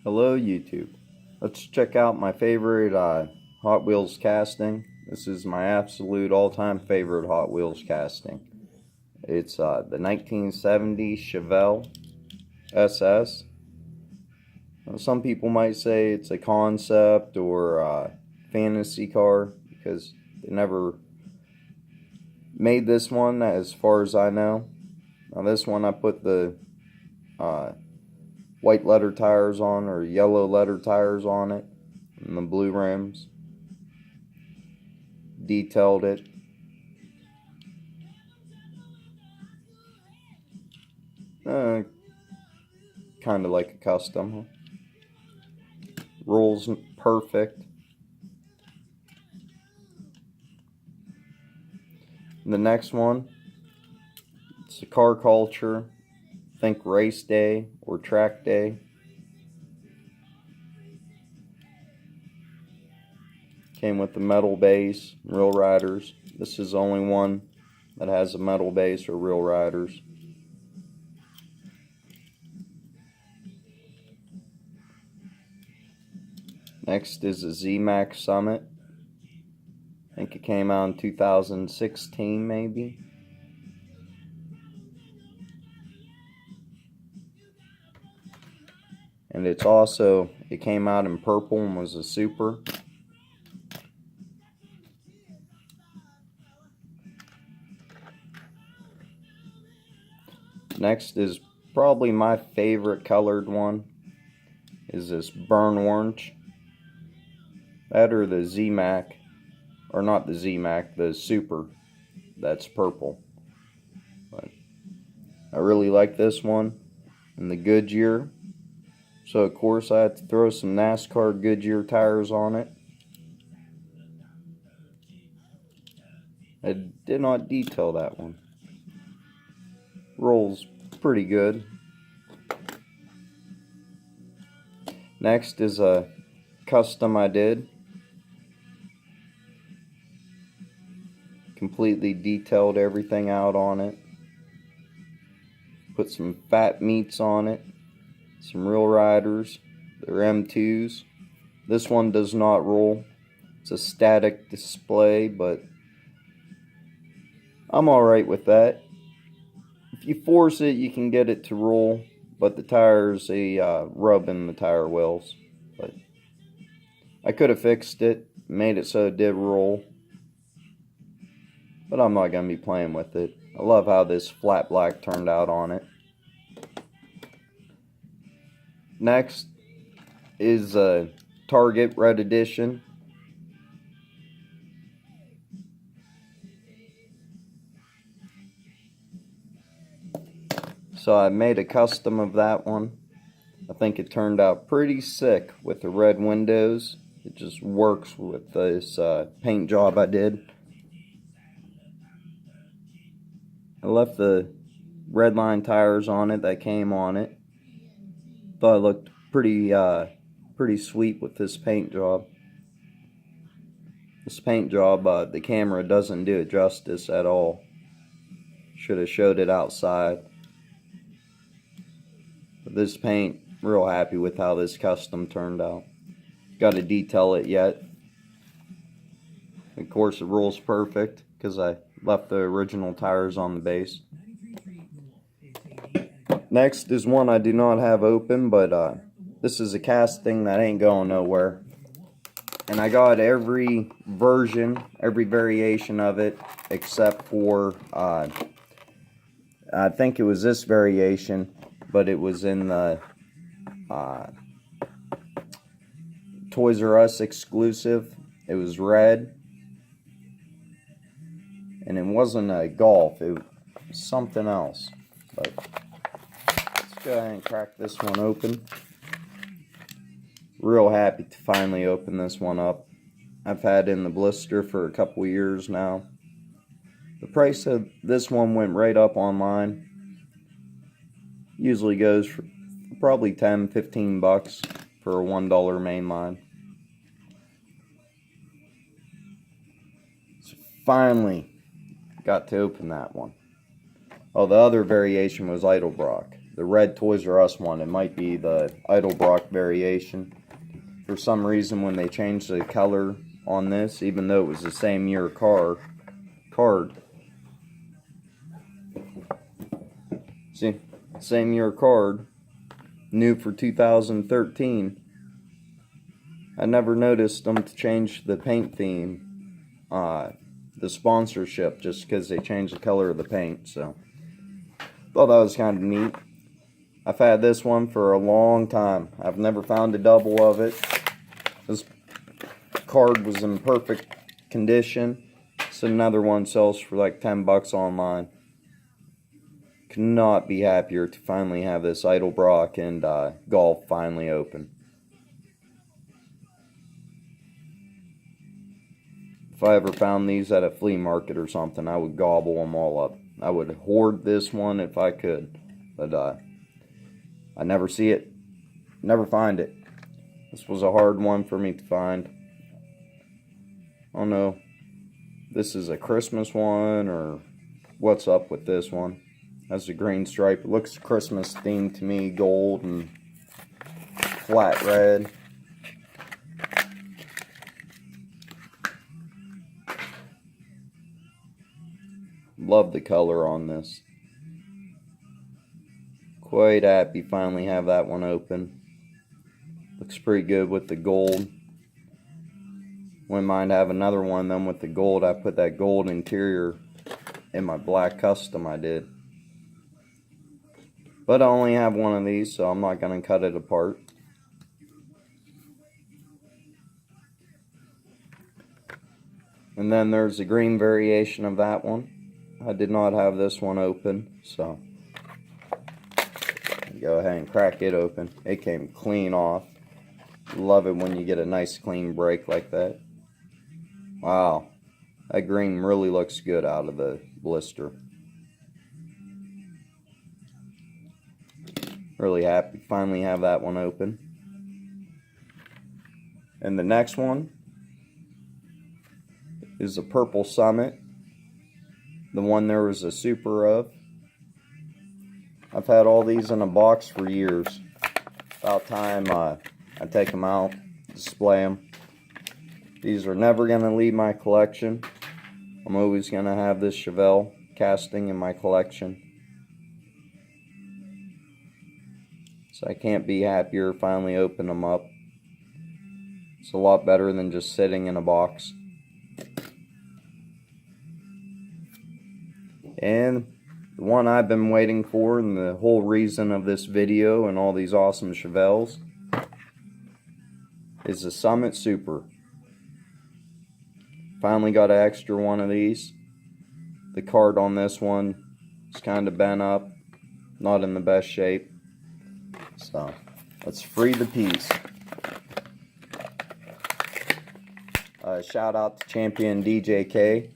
Hello YouTube. Let's check out my favorite Hot Wheels casting. This is my absolute all-time favorite Hot Wheels casting. It's the 1970 Chevelle SS. Now, some people might say it's a concept or a fantasy car because they never made this one as far as I know. Now this one I put the white letter tires on, or yellow letter tires on it, and the blue rims. Detailed it. Kind of like a custom. Rolls perfect. The next one, it's a car culture. Think race day or track day. Came with the metal base, real riders. This is the only one that has a metal base or real riders. Next is the Z-Max Summit. I think it came out in 2016 maybe. And it came out in purple and was a super. Next is probably my favorite colored one, is this burnt orange. That or the Z-Mac, or not the Z-Mac, the super, that's purple. But I really like this one, and the Goodyear. So of course I had to throw some NASCAR Goodyear tires on it. I did not detail that one. Rolls pretty good. Next is a custom I did. Completely detailed everything out on it. Put some fat meats on it. Some real riders. They're M2s. This one does not roll. It's a static display, but I'm alright with that. If you force it, you can get it to roll, but the tires, they rub in the tire wells. But I could have fixed it, made it so it did roll, but I'm not going to be playing with it. I love how this flat black turned out on it. Next is a Target Red Edition. So I made a custom of that one. I think it turned out pretty sick with the red windows. It just works with this paint job I did. I left the red line tires on it that came on it. Thought it looked pretty sweet with this paint job. This paint job, the camera doesn't do it justice at all. Should have showed it outside. But this paint, real happy with how this custom turned out. Got to detail it yet. Of course, it rolls perfect because I left the original tires on the base. Next is one I do not have open, but this is a casting that ain't going nowhere. And I got every version, every variation of it, except for, I think it was this variation, but it was in the Toys R Us exclusive. It was red. And it wasn't a Golf, it was something else. But let's go ahead and crack this one open. Real happy to finally open this one up. I've had it in the blister for a couple years now. The price of this one went right up online. Usually goes for probably 10-15 bucks for a $1 mainline. So finally got to open that one. Oh, the other variation was Edelbrock. the red Toys R Us one. It might be the Edelbrock variation. For some reason, when they changed the color on this, even though it was the same year card, see, same year card, new for 2013. I never noticed them to change the paint theme, the sponsorship, just because they changed the color of the paint. So thought that was kind of neat. I've had this one for a long time. I've never found a double of it. This card was in perfect condition. So another one sells for like 10 bucks online. Could not be happier to finally have this Edelbrock and Golf finally open. If I ever found these at a flea market or something, I would gobble them all up. I would hoard this one if I could. But I never see it. Never find it. This was a hard one for me to find. Oh no. This is a Christmas one, or what's up with this one? Has a green stripe. It looks Christmas themed to me. Gold and flat red. Love the color on this. Quite happy finally have that one open. Looks pretty good with the gold. Wouldn't mind have another one then with the gold. I put that gold interior in my black custom I did. But I only have one of these, so I'm not going to cut it apart. And then there's a green variation of that one. I did not have this one open, so go ahead and crack it open. It came clean off. Love it when you get a nice clean break like that. Wow, that green really looks good out of the blister. Really happy finally have that one open. And the next one is a Purple Summit. The one there was a super of. I've had all these in a box for years. About time I take them out, display them. These are never going to leave my collection. I'm always going to have this Chevelle casting in my collection. So I can't be happier finally open them up. It's a lot better than just sitting in a box. And the one I've been waiting for, and the whole reason of this video and all these awesome Chevelles, is the Summit Super. Finally got an extra one of these. The card on this one is kind of bent up, not in the best shape. So let's free the piece. Shout out to Champion DJK.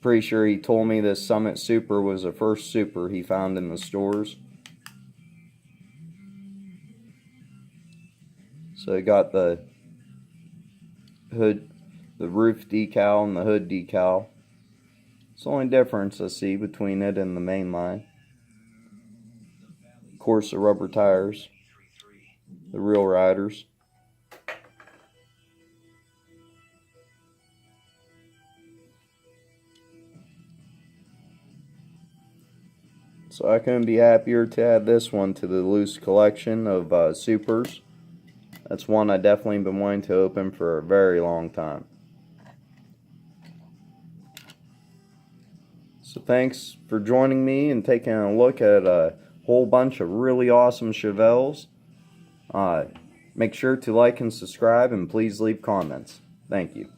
Pretty sure he told me this Summit Super was the first Super he found in the stores. So it got the hood, the roof decal and the hood decal. It's the only difference I see between it and the main line. Of course, the rubber tires, the real riders. So I couldn't be happier to add this one to the loose collection of Supers. That's one I definitely been wanting to open for a very long time. So thanks for joining me and taking a look at a whole bunch of really awesome Chevelles. Make sure to like and subscribe, and please leave comments. Thank you.